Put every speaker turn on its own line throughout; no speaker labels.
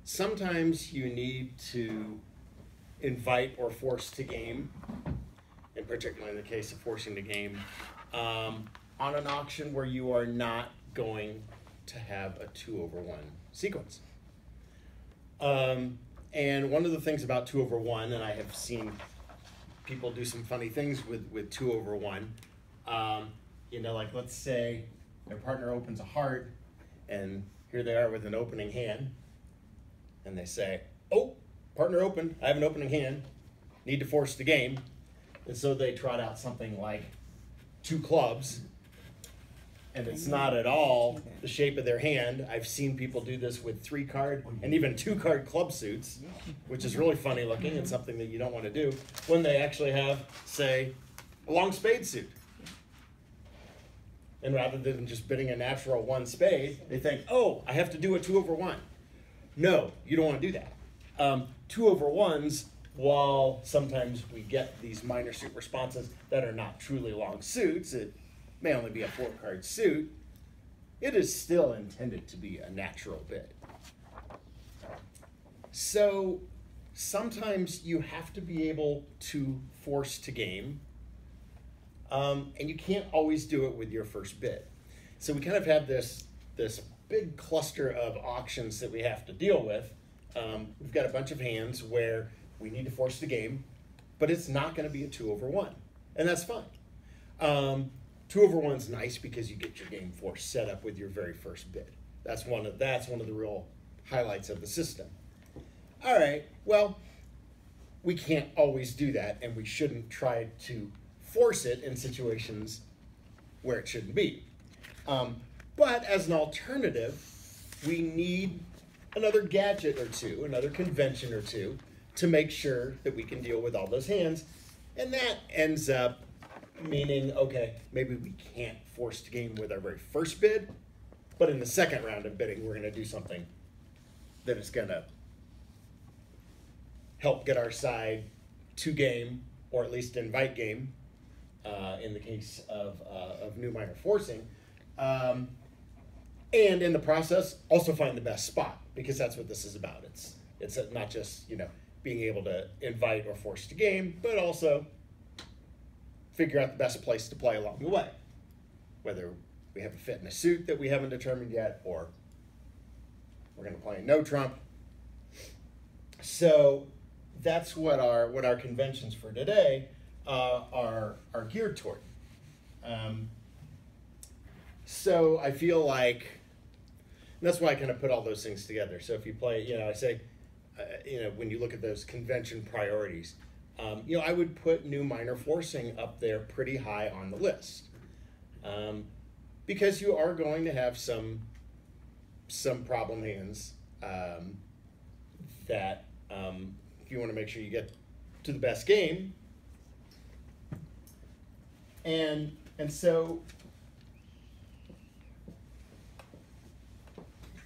sometimes you need to invite or force to game, and particularly in the case of forcing to game, on an auction where you are not going to have a 2/1 sequence. And one of the things about 2/1, and I have seen people do some funny things with 2/1, you know, like let's say their partner opens a heart, and here they are with an opening hand, and they say, oh, partner opened, I have an opening hand, need to force the game. And so they trot out something like 2 clubs, and it's not at all the shape of their hand. I've seen people do this with 3-card and even 2-card club suits, which is really funny looking and something that you don't want to do when they actually have, say, a long spade suit. And rather than just bidding a natural 1 spade, they think, oh, I have to do a 2/1. No, you don't want to do that. 2/1s, while sometimes we get these minor suit responses that are not truly long suits, it may only be a 4-card suit, it is still intended to be a natural bid. So sometimes you have to be able to force to game, and you can't always do it with your first bid. So we kind of have this big cluster of auctions that we have to deal with. We've got a bunch of hands where we need to force the game, but it's not going to be a 2/1, and that's fine. 2/1's nice because you get your game force set up with your very first bid. That's one of the real highlights of the system. All right, well, we can't always do that, and we shouldn't try to force it in situations where it shouldn't be. But as an alternative, we need another gadget or two, another convention or two, to make sure that we can deal with all those hands. And that ends up meaning, okay, maybe we can't force the game with our very first bid, but in the second round of bidding, we're going to do something that is going to help get our side to game, or at least invite game, in the case of new minor forcing. And in the process, also find the best spot, because that's what this is about. It's not just, you know, being able to invite or force the game, but also figure out the best place to play along the way. Whether we have a fit in a suit that we haven't determined yet, or we're going to play no trump. So that's what our conventions for today are geared toward. So I feel like, and that's why I kind of put all those things together. So if you play, you know, I say, you know, when you look at those convention priorities, you know, I would put new minor forcing up there pretty high on the list, because you are going to have some problem hands that if you want to make sure you get to the best game, and so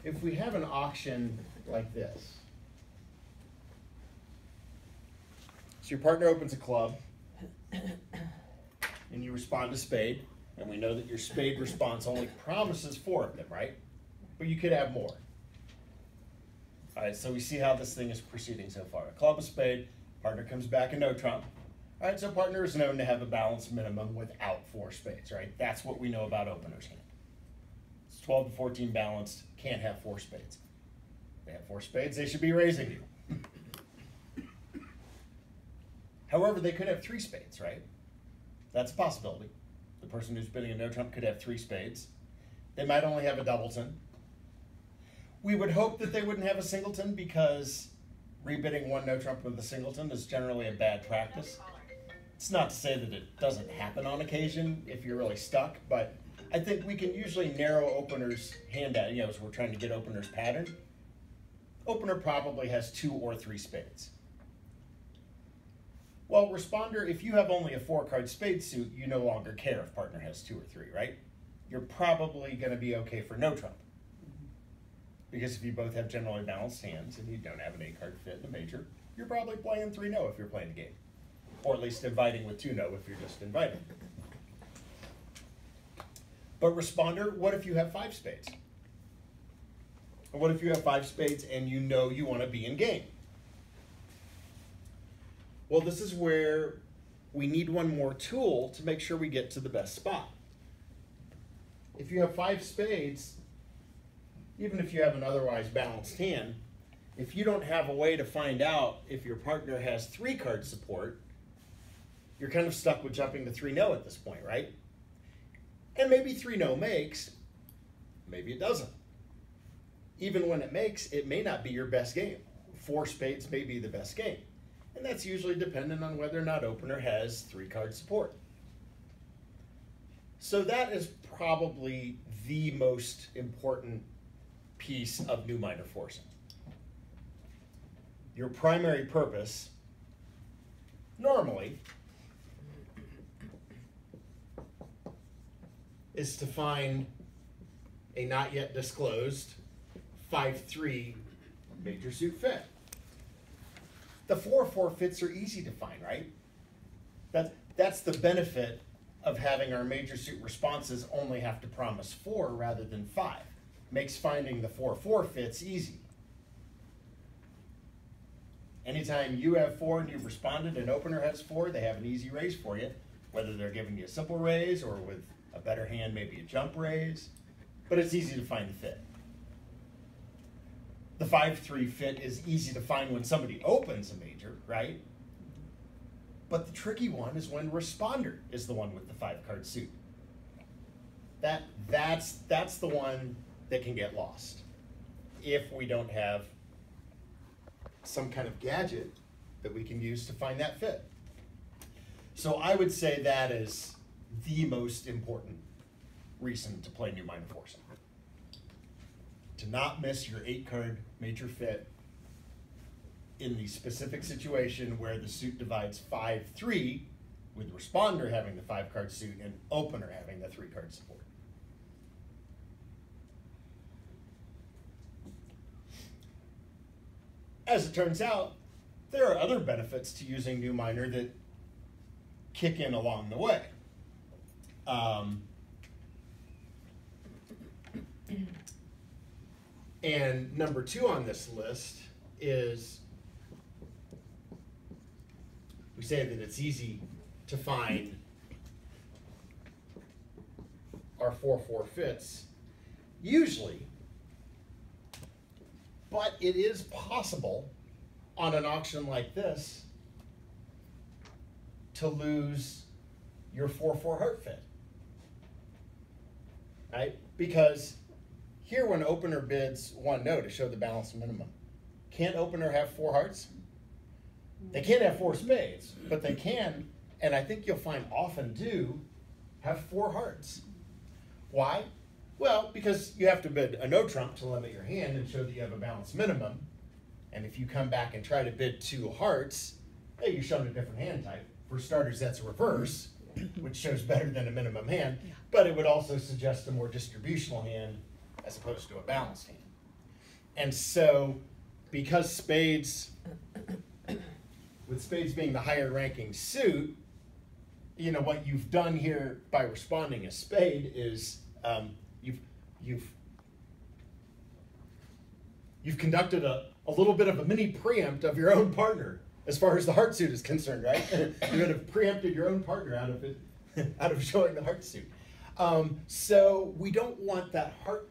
if we have an auction like this, so your partner opens a club, and you respond to spade, and we know that your spade response only promises 4 of them, right? But you could have more. All right, so we see how this thing is proceeding so far. A club, a spade, partner comes back a no trump. All right, so partner is known to have a balanced minimum without 4 spades, right? That's what we know about opener's hand. It's 12 to 14 balanced, can't have 4 spades. If they have 4 spades, they should be raising you. However, they could have 3 spades, right? That's a possibility. The person who's bidding a no trump could have 3 spades. They might only have a doubleton. We would hope that they wouldn't have a singleton, because rebidding 1 no trump with a singleton is generally a bad practice. It's not to say that it doesn't happen on occasion if you're really stuck, but I think we can usually narrow opener's hand out, you know, as we're trying to get opener's pattern. Opener probably has 2 or 3 spades. Well, responder, if you have only a 4-card spade suit, you no longer care if partner has 2 or 3, right? You're probably going to be okay for no trump. Because if you both have generally balanced hands and you don't have an 8-card fit in a major, you're probably playing 3-no if you're playing the game. Or at least inviting with 2-no if you're just inviting. But responder, what if you have 5 spades? And what if you have 5 spades and you know you want to be in game? Well, this is where we need one more tool to make sure we get to the best spot. If you have 5 spades, even if you have an otherwise balanced hand, if you don't have a way to find out if your partner has 3-card support, you're kind of stuck with jumping to 3-no at this point, right? And maybe 3-no makes, maybe it doesn't. Even when it makes, it may not be your best game. 4 spades may be the best game. And that's usually dependent on whether or not opener has 3-card support. So that is probably the most important piece of new minor forcing. Your primary purpose, normally, is to find a not yet disclosed 5-3 major suit fit. The 4-4 fits are easy to find, right? That's the benefit of having our major suit responses only have to promise 4 rather than 5. Makes finding the 4-4 fits easy. Anytime you have 4 and you've responded and opener has 4, they have an easy raise for you, whether they're giving you a simple raise or with a better hand, maybe a jump raise, but it's easy to find the fit. The 5-3 fit is easy to find when somebody opens a major, right? But the tricky one is when responder is the one with the 5-card suit. That's the one that can get lost if we don't have some kind of gadget that we can use to find that fit. So I would say that is the most important reason to play new minor forcing. To not miss your 8-card major fit in the specific situation where the suit divides 5-3 with responder having the 5-card suit and opener having the 3-card support. As it turns out, there are other benefits to using new minor that kick in along the way. And number 2 on this list is we say that it's easy to find our 4-4 fits, usually, but it is possible on an auction like this to lose your 4-4 heart fit, right? Because here when opener bids 1-no to show the balance minimum, can't opener have 4 hearts? They can't have 4 spades, but they can, and I think you'll find often do, have 4 hearts. Why? Well, because you have to bid a no trump to limit your hand and show that you have a balance minimum. And if you come back and try to bid 2 hearts, hey, you're showing a different hand type. For starters, that's a reverse, which shows better than a minimum hand, but it would also suggest a more distributional hand as opposed to a balanced hand. And so, because spades, with spades being the higher ranking suit, you know, what you've done here by responding a spade is you've conducted a little bit of a mini preempt of your own partner as far as the heart suit is concerned, right? You would have preempted your own partner out of it, out of showing the heart suit. So we don't want that heart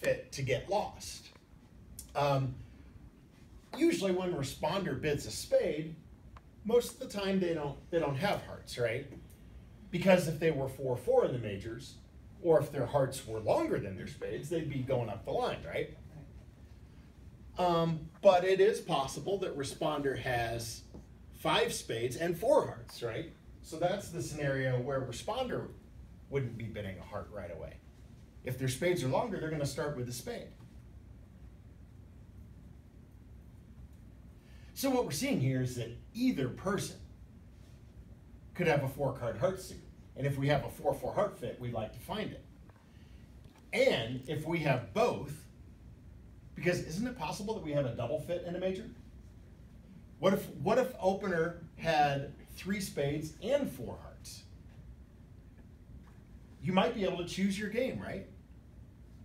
fit to get lost. Usually when responder bids a spade, most of the time they don't have hearts, right? Because if they were 4-4 in the majors, or if their hearts were longer than their spades, they'd be going up the line, right? But it is possible that responder has 5 spades and 4 hearts, right? So that's the scenario where responder wouldn't be bidding a heart right away. If their spades are longer, they're going to start with a spade. So what we're seeing here is that either person could have a 4-card heart suit. And if we have a 4-4 heart fit, we'd like to find it. And if we have both, because isn't it possible that we have a double fit in a major? What if opener had 3 spades and 4 hearts? You might be able to choose your game, right?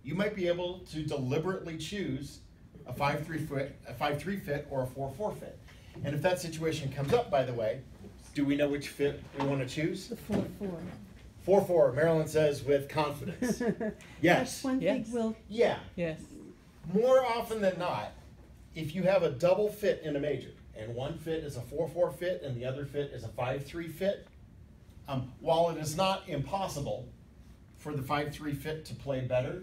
you might be able to deliberately choose a 5-3 fit or a 4-4 fit. And if that situation comes up, by the way, do we know which fit we want to choose?
The 4-4.
4-4, Marilyn says with confidence. Yes.
That's one thing we'll.
Yeah.
Yes.
More often than not, if you have a double fit in a major, and one fit is a 4-4 fit and the other fit is a 5-3 fit, while it is not impossible for the 5-3 fit to play better,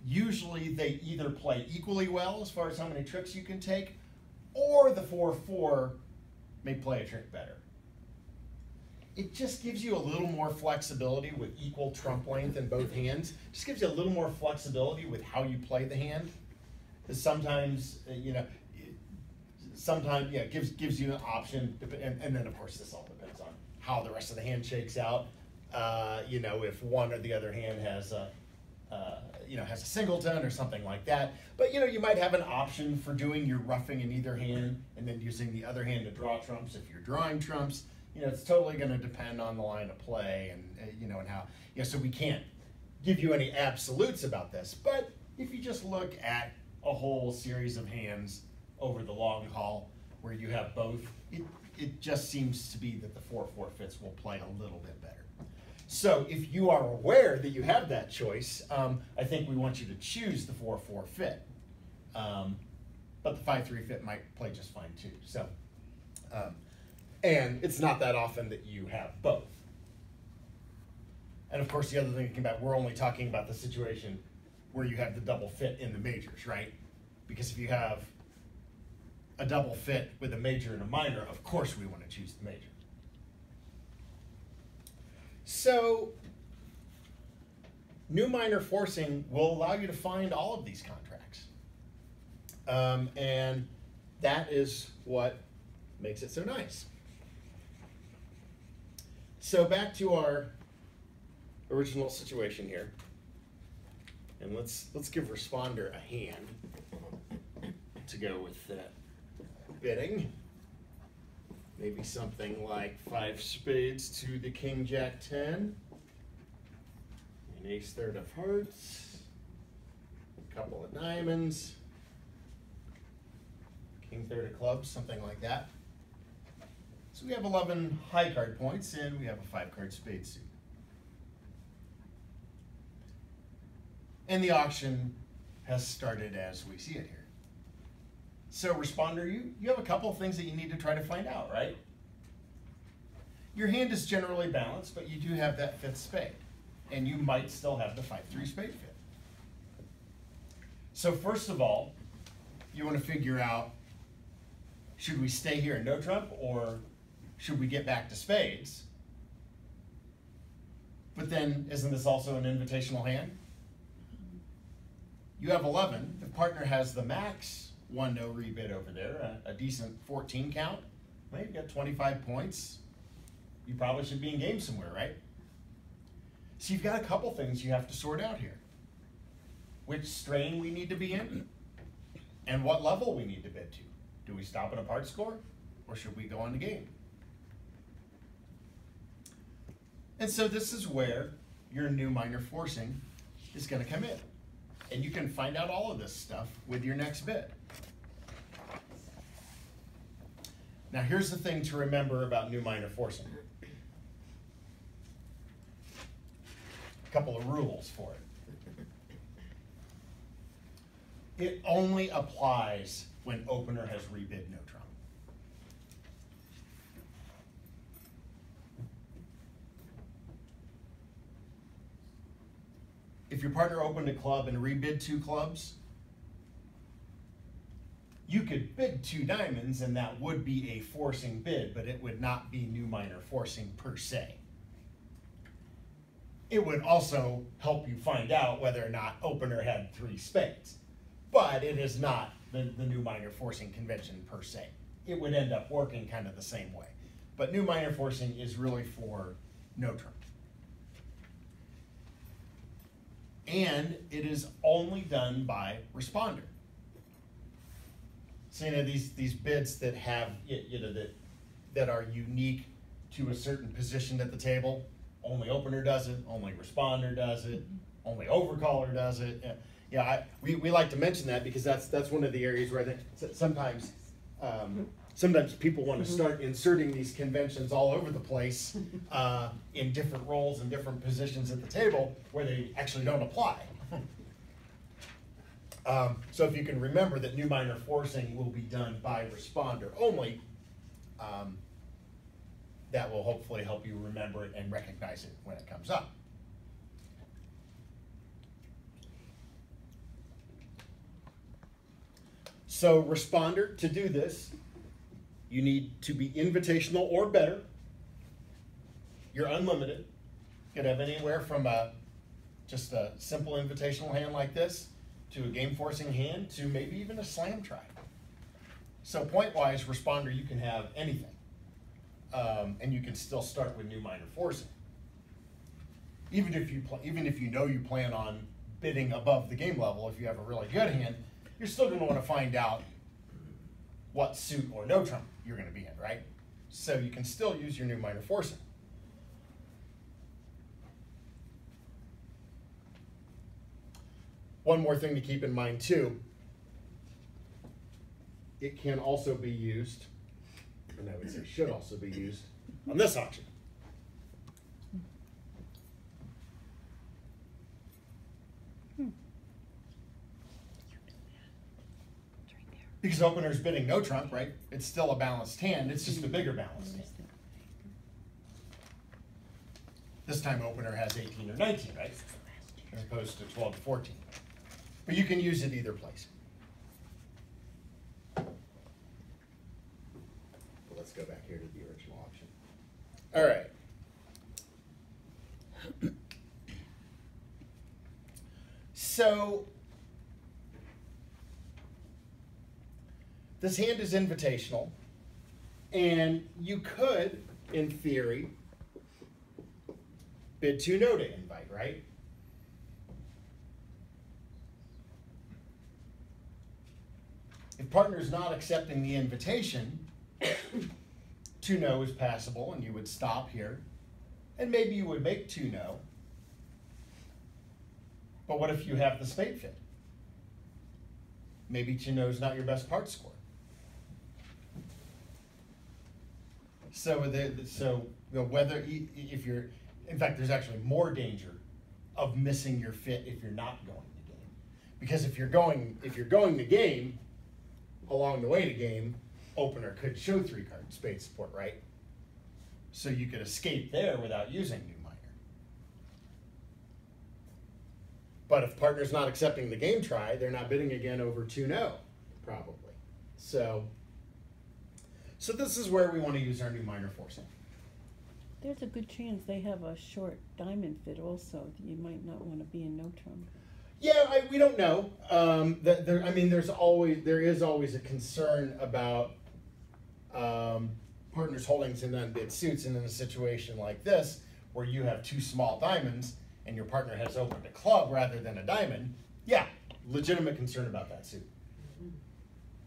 usually they either play equally well as far as how many tricks you can take, or the 4-4 may play a trick better. It just gives you a little more flexibility with equal trump length in both hands. Just gives you a little more flexibility with how you play the hand. Because sometimes, sometimes, it gives you an option, and then of course this all depends on how the rest of the hand shakes out. If one or the other hand has a singleton or something like that. But you might have an option for doing your roughing in either hand and then using the other hand to draw trumps if you're drawing trumps. It's totally going to depend on the line of play and how. So we can't give you any absolutes about this. But if you just look at a whole series of hands over the long haul where you have both, it just seems to be that the 4-4 fits will play a little bit better. So if you are aware that you have that choice, I think we want you to choose the 4-4 fit. But the 5-3 fit might play just fine too. So, and it's not that often that you have both. And of course, the other thing that came back, we're only talking about the situation where you have the double fit in the majors, right? Because if you have a double fit with a major and a minor, of course we want to choose the major. So, new minor forcing will allow you to find all of these contracts. And that is what makes it so nice. So back to our original situation here. And let's give responder a hand to go with that bidding. Maybe something like 5 spades to the king, jack, 10. An ace, third of hearts. A couple of diamonds. King, third of clubs, something like that. So we have 11 high card points and we have a 5-card spade suit. And the auction has started as we see it here. So responder, you have a couple of things that you need to try to find out, right? Your hand is generally balanced, but you do have that 5th spade. And you might still have the 5-3 spade fit. So first of all, you want to figure out, should we stay here in no trump or should we get back to spades? But then, isn't this also an invitational hand? You have 11. The partner has the max 1-no rebid over there, a decent 14 count. Well, you've got 25 points. You probably should be in game somewhere, right? So you've got a couple things you have to sort out here. Which strain we need to be in, and what level we need to bid to. Do we stop at a part score, or should we go on the game? And so this is where your new minor forcing is going to come in. And you can find out all of this stuff with your next bid. Now here's the thing to remember about new minor forcing. A couple of rules for it. It only applies when opener has rebid no trump. If your partner opened a club and rebid 2 clubs, you could bid 2 diamonds and that would be a forcing bid, but it would not be new minor forcing per se. It would also help you find out whether or not opener had 3 spades, but it is not the new minor forcing convention per se. It would end up working kind of the same way. But new minor forcing is really for no trump. And it is only done by responder. So these bids that have that are unique to a certain position at the table, only opener does it, only responder does it. only overcaller does it. Yeah, we like to mention that because that's one of the areas where I think sometimes sometimes people want to start inserting these conventions all over the place in different roles and different positions at the table where they actually don't apply. So if you can remember that new minor forcing will be done by responder only, that will hopefully help you remember it and recognize it when it comes up. So responder, to do this, you need to be invitational or better. You're unlimited. You could have anywhere from just a simple invitational hand like this to a game forcing hand to maybe even a slam try. So point-wise, responder, you can have anything. And you can still start with new minor forcing. Even if you know you plan on bidding above the game level, if you have a really good hand, you're still going to want to find out what suit or no trump you're going to be in, right? So you can still use your new minor forcing. One more thing to keep in mind too, it can also be used, and I would say should also be used, on this auction. Because opener's bidding no trump, right? It's still a balanced hand, it's just a bigger balanced hand. This time opener has 18 or 19, right? As opposed to 12 to 14. But you can use it either place. Well, let's go back here to the original auction. All right. So this hand is invitational, and you could, in theory, bid 2-no to invite, right? If partner's not accepting the invitation, 2-no is passable, and you would stop here, and maybe you would make 2-no. But what if you have the spade fit? Maybe 2-no is not your best part score. So whether if you're, in fact, there's actually more danger of missing your fit if you're not going to game, because if you're going to game, along the way to game, opener could show 3-card spade support, right? So you could escape there without using new minor. But if partner's not accepting the game try, they're not bidding again over 2-no, probably. So this is where we want to use our new minor forcing.
There's a good chance they have a short diamond fit also. You might not want to be in no trump.
Yeah, we don't know. There is always a concern about partners holding some unbid suits, and in a situation like this, where you have 2 small diamonds and your partner has opened a club rather than a diamond, yeah, legitimate concern about that suit.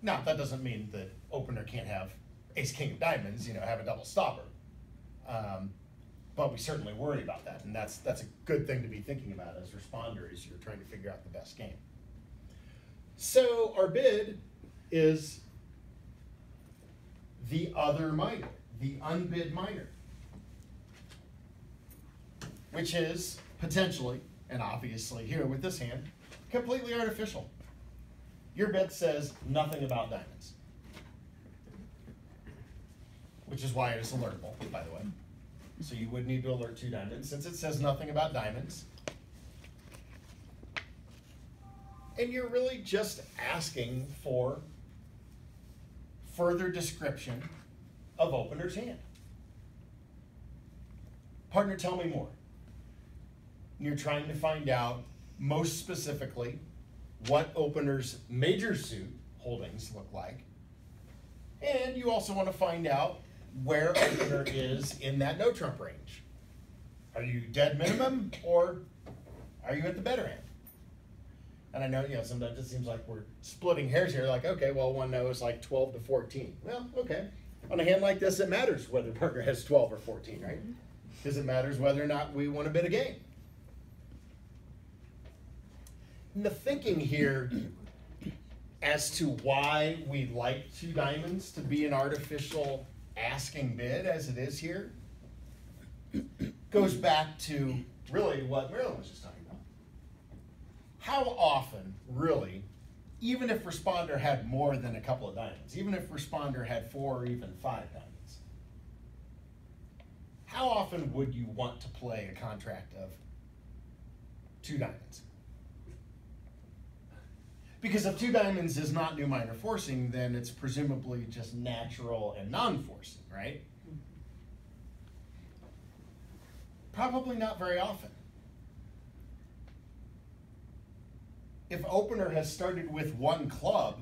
Now, that doesn't mean that opener can't have ace-king of diamonds, have a double stopper. But we certainly worry about that, and that's a good thing to be thinking about as responder as you're trying to figure out the best game. So our bid is the other minor, the unbid minor, which is potentially, and obviously here with this hand, completely artificial. Your bid says nothing about diamonds, which is why it is alertable, by the way. So you would need to alert 2 diamonds since it says nothing about diamonds. And you're really just asking for further description of opener's hand. Partner, tell me more. You're trying to find out most specifically what opener's major suit holdings look like. And you also want to find out where opener is in that no trump range. Are you dead minimum, or are you at the better end? And I know, sometimes it seems like we're splitting hairs here, like, okay, well, one no is like 12 to 14. Well, okay. On a hand like this, it matters whether partner has 12 or 14, right? Because it matters whether or not we want to bid a game. the thinking here as to why we like 2 diamonds to be an artificial asking bid as it is here goes back to really what Marilyn was just talking about. How often, really, even if responder had more than a couple of diamonds, even if responder had 4 or even 5 diamonds, how often would you want to play a contract of 2 diamonds? Because if 2 diamonds is not new minor forcing, then it's presumably just natural and non-forcing, right? Probably not very often. If opener has started with 1 club,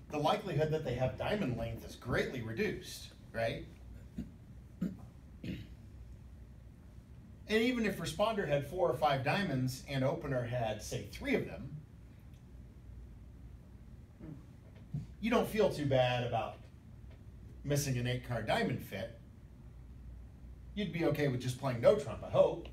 the likelihood that they have diamond length is greatly reduced, right? And even if responder had 4 or 5 diamonds and opener had, say, 3 of them, you don't feel too bad about missing an 8-card diamond fit. You'd be okay with just playing no trump, I hope.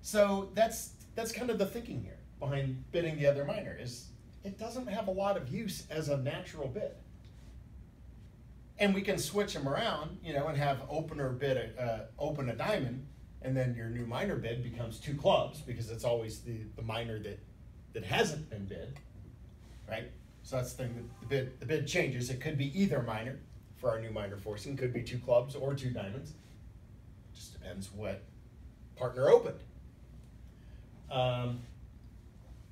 So that's kind of the thinking here behind bidding the other minor, is it doesn't have a lot of use as a natural bid. And we can switch them around, you know, and have opener bid open a diamond, and then your new minor bid becomes 2 clubs because it's always the minor that hasn't been bid, right? So that's the thing, the bid changes. It could be either minor for our new minor forcing, could be 2 clubs or 2 diamonds. Just depends what partner opened.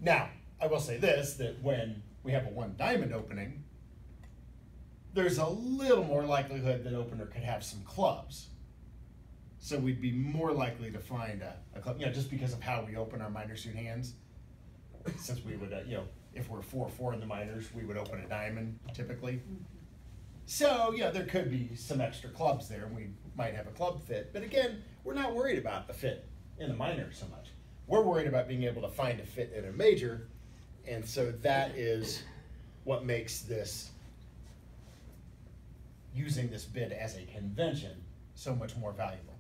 Now, I will say this, that when we have a 1 diamond opening, there's a little more likelihood that opener could have some clubs. So we'd be more likely to find a club, you know, just because of how we open our minor suit hands. Since we would, you know, if we're 4-4 in the minors, we would open a diamond typically. So, yeah, there could be some extra clubs there, and we might have a club fit. But again, we're not worried about the fit in the minor so much. We're worried about being able to find a fit in a major, and so that is what makes this, using this bid as a convention, so much more valuable.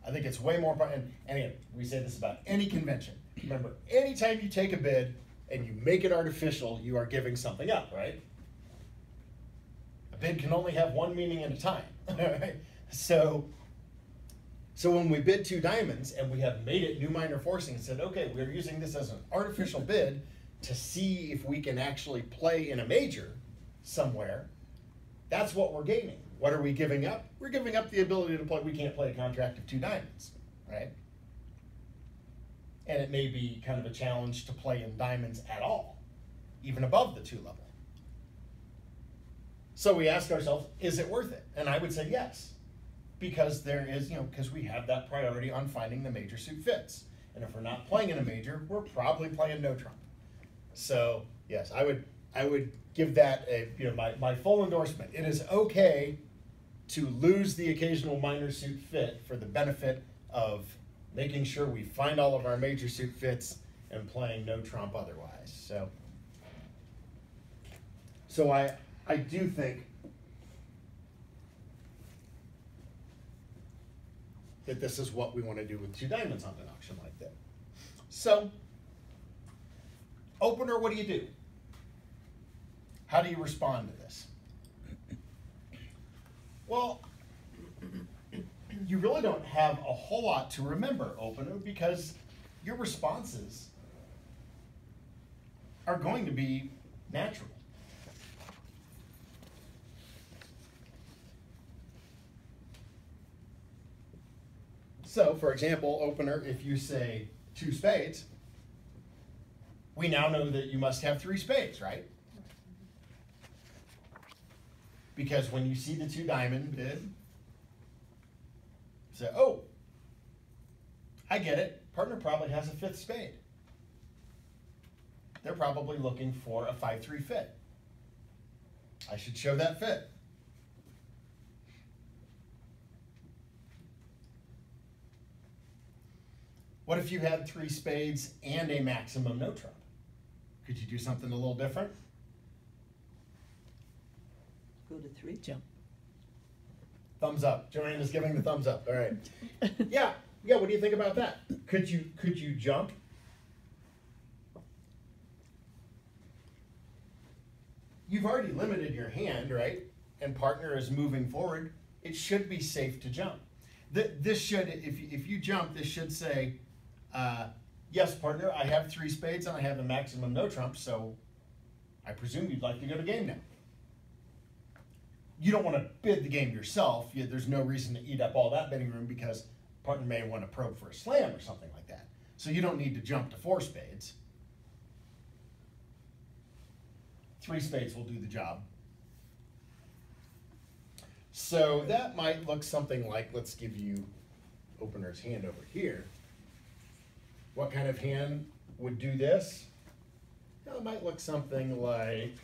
I think it's way more, and again, we say this about any convention. Remember, anytime you take a bid and you make it artificial, you are giving something up, right? A bid can only have 1 meaning at a time, right? So when we bid 2 diamonds and we have made it new minor forcing and said, okay, we're using this as an artificial bid to see if we can actually play in a major somewhere, that's what we're gaining. What are we giving up? We're giving up the ability to play. We can't play a contract of 2 diamonds, right? And it may be kind of a challenge to play in diamonds at all, even above the 2 level. So we ask ourselves, is it worth it? And I would say yes, because there is, you know, because we have that priority on finding the major suit fits. And if we're not playing in a major, we're probably playing no trump. So yes, I would give that a, you know, my full endorsement. It is okay to lose the occasional minor suit fit for the benefit of making sure we find all of our major suit fits and playing no trump otherwise. So I do think that this is what we want to do with 2 diamonds on an auction like that. So, opener, what do you do? How do you respond to this? Well, you really don't have a whole lot to remember, opener, because your responses are going to be natural. So, for example, opener, if you say 2 spades, we now know that you must have 3 spades, right? Because when you see the 2 diamond bid, say, oh, I get it. Partner probably has a 5th spade. They're probably looking for a 5-3 fit. I should show that fit. What if you had 3 spades and a maximum no trump? Could you do something a little different?
Go to 3.
Jump.
Thumbs up. Joanne is giving the thumbs up. All right. Yeah, Yeah, what do you think about that? Could you jump? You've already limited your hand, right? And partner is moving forward. It should be safe to jump. This should, if you jump, this should say, yes, partner, I have 3 spades and I have the maximum no trumps, so I presume you'd like to go to game now. You don't want to bid the game yourself. There's no reason to eat up all that bidding room because partner may want to probe for a slam or something like that. So you don't need to jump to 4 spades. 3 spades will do the job. So that might look something like, let's give you opener's hand over here. What kind of hand would do this? Well, it might look something like